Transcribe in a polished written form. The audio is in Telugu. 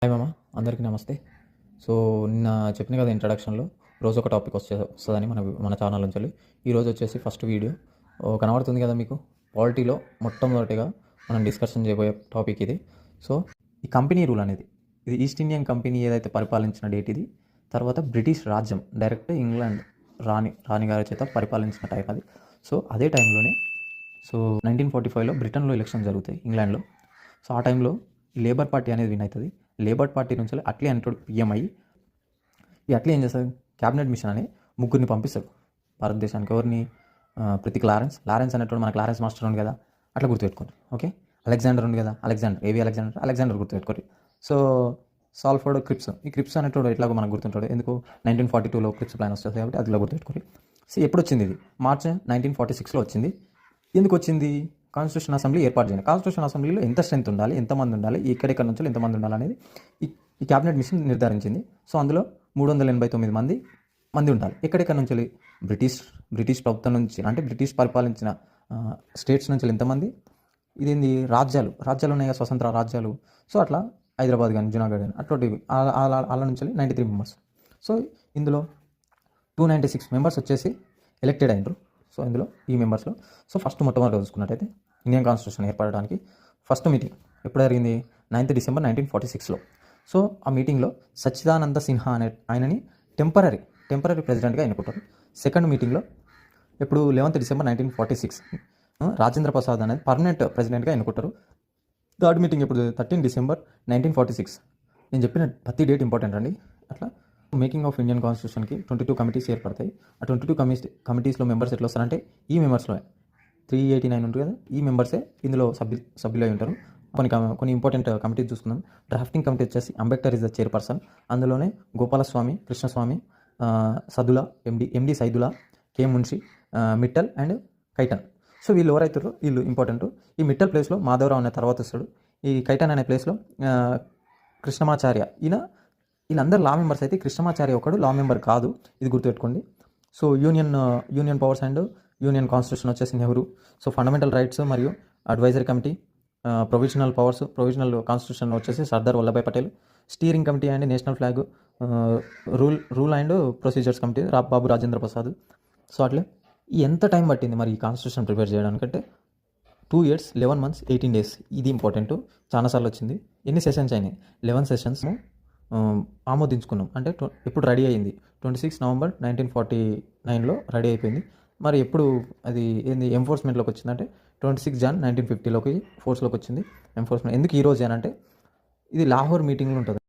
హాయ్ మామ, అందరికీ నమస్తే. సో నిన్న చెప్పిన కదా ఇంట్రడక్షన్లో రోజు ఒక టాపిక్ వస్తుందని మన ఛానల్ నుంచి. ఈరోజు వచ్చేసి ఫస్ట్ వీడియో కనబడుతుంది కదా మీకు. పాలిటీలో మొట్టమొదటిగా మనం డిస్కషన్ చేయబోయే టాపిక్ ఇది. సో ఈ కంపెనీ రూల్ అనేది, ఇది ఈస్ట్ ఇండియన్ కంపెనీ ఏదైతే పరిపాలించిన డేట్ ఇది. తర్వాత బ్రిటిష్ రాజ్యం డైరెక్ట్ ఇంగ్లాండ్ రాణి గారి చేత పరిపాలించిన టైప్ అది. సో అదే టైంలోనే 1945లో బ్రిటన్లో ఎలక్షన్ జరుగుతాయి ఇంగ్లాండ్లో. సో ఆ టైంలో లేబర్ పార్టీ అనేది విన్ అవుతుంది. లేబర్ పార్టీ నుంచి అట్లీ అంటాడు పిఎం అయ్యి, ఈ అట్లీ ఏం చేస్తాడు, క్యాబినెట్ మిషన్ అని ముగ్గురిని పంపిస్తాడు భారతదేశానికి. ఎవరిని? ప్రతిక్ లారెన్స్ అనేటోడు మనకు లారెన్స్ మాస్టర్ ఉంది కదా, అట్లా గుర్తుపెట్టుకోండి. ఓకే, అలెగ్జాండర్ ఉంది కదా, అలెగ్జాండర్ గుర్తుపెట్టుకోండి. సో సాల్ఫర్డ్ క్రిప్స్, ఈ క్రిప్స్ అనేటోడు ఎట్లాగో మనకు గుర్తుంటాడు. ఎందుకు? 1942లో క్రిప్స్ ప్లాన్ వస్తుంది కాబట్టి అదిలో గుర్తుపెట్టుకోండి. సో ఎప్పుడు వచ్చింది ఇది? మార్చ్ 1946లో వచ్చింది. ఎందుకు వచ్చింది? కాన్స్టిట్యూషన్ అసెంబ్లీ ఏర్పాటు చేయండి. కాన్స్టిట్యూషన్ అసెంబ్లీలో ఎంత స్ట్రెంత్ ఉండాలి, ఎంతమంది ఉండాలి, ఎక్కడెక్కడ నుంచి ఎంతమంది ఉండాలి అనేది ఈ క్యాబినెట్ మిషన్ నిర్ధారించింది. సో అందులో 389 మంది ఉండాలి. ఎక్కడెక్కడ నుంచి? బ్రిటిష్ ప్రభుత్వం నుంచి, అంటే బ్రిటిష్ పరిపాలించిన స్టేట్స్ నుంచి ఎంతమంది? ఇదేంది? రాజ్యాలు ఉన్నాయి కదా, స్వతంత్ర రాజ్యాలు. సో అట్లా హైదరాబాద్ కానీ జునాగఢ్ కానీ అటువంటి వాళ్ళ నుంచి 93 మెంబర్స్. సో ఇందులో 296 మెంబర్స్ వచ్చేసి ఎలక్టెడ్ అయినరు. సో ఇందులో ఈ మెంబర్స్లో ఫస్ట్ మొట్టమొదటి చూసుకున్నట్టయితే ఇండియన్ కాన్స్టిట్యూషన్ ఏర్పడడానికి ఫస్ట్ మీటింగ్ ఎప్పుడు జరిగింది? 9th December 1946లో. సో ఆ మీటింగ్లో సచ్చిదానంద సిన్హా అనే ఆయనని టెంపరీ ప్రెసిడెంట్గా ఎన్నుకుంటారు. సెకండ్ మీటింగ్లో ఇప్పుడు 11th December 1946 రాజేంద్ర ప్రసాద్ అనేది పర్మనెంట్ ప్రెసిడెంట్గా ఎన్నుకుంటారు. థర్డ్ మీటింగ్ ఇప్పుడు 13 December 1946. నేను చెప్పిన ప్రతి డేట్ ఇంపార్టెంట్ అండి. అట్లా మేకింగ్ ఆఫ్ ఇండియన్ కాన్స్టిట్యూషన్కి 22 కమిటీస్ ఏర్పడతాయి. ఆ 22 కమిటీస్లో మెంబర్స్ ఎట్లా వస్తారంటే ఈ మెంబర్స్లో 389 ఉంటుంది కదా, ఈ మెంబర్సే ఇందులో సభ్యులై ఉంటారు. కొన్ని ఇంపార్టెంట్ కమిటీస్ చూసుకుందాం. డ్రాఫ్టింగ్ కమిటీ వచ్చేసి అంబేద్కర్ ఇస్ ద చైర్పర్సన్. అందులోనే గోపాలస్వామి, కృష్ణస్వామి, సదులా, ఎండి సైదులా, కే మున్షి, మిట్టల్ అండ్ కైటన్. సో వీళ్ళు ఎవరైతారో వీళ్ళు ఇంపార్టెంట్. ఈ మిట్టల్ ప్లేస్లో మాధవరావు అనే తర్వాత వస్తాడు. ఈ కైటన్ అనే ప్లేస్లో కృష్ణమాచార్య. వీళ్ళందరూ లా మెంబర్స్ అయితే కృష్ణమాచార్య ఒకడు లా మెంబర్ కాదు, ఇది గుర్తుపెట్టుకోండి. So union powers and union constitution వచ్చేసి నెహ్రూ. సో ఫండమెంటల్ రైట్స్ మరియు అడ్వైజరీ కమిటీ, ప్రొవిజనల్ కాన్స్టిట్యూషన్ వచ్చేసి Sardar Vallabhbhai Patel. Steering committee and national flag, rule and procedures committee Babu Rajendra Prasad. So అట్లే ఎంత టైం పట్టింది మరి ఈ కాన్స్టిట్యూషన్ ప్రిపేర్ చేయడానికంటే 2 years 11 months 18 days. ఇది ఇంపార్టెంట్, చాలాసార్లు వచ్చింది. ఎన్ని సెషన్స్ అయినాయి? 11 సెషన్స్ ఆమోదించుకున్నాం. అంటే ఎప్పుడు రెడీ అయ్యింది? 26 November 1949లో రెడీ అయిపోయింది. మరి ఎప్పుడు అది ఏంది ఎంఫోర్స్మెంట్లోకి వచ్చిందంటే 26 Jan 1950లోకి ఫోర్స్లోకి వచ్చింది ఎంఫోర్స్మెంట్. ఎందుకు ఈరోజు అంటే ఇది లాహోర్ మీటింగ్లో ఉంటుంది.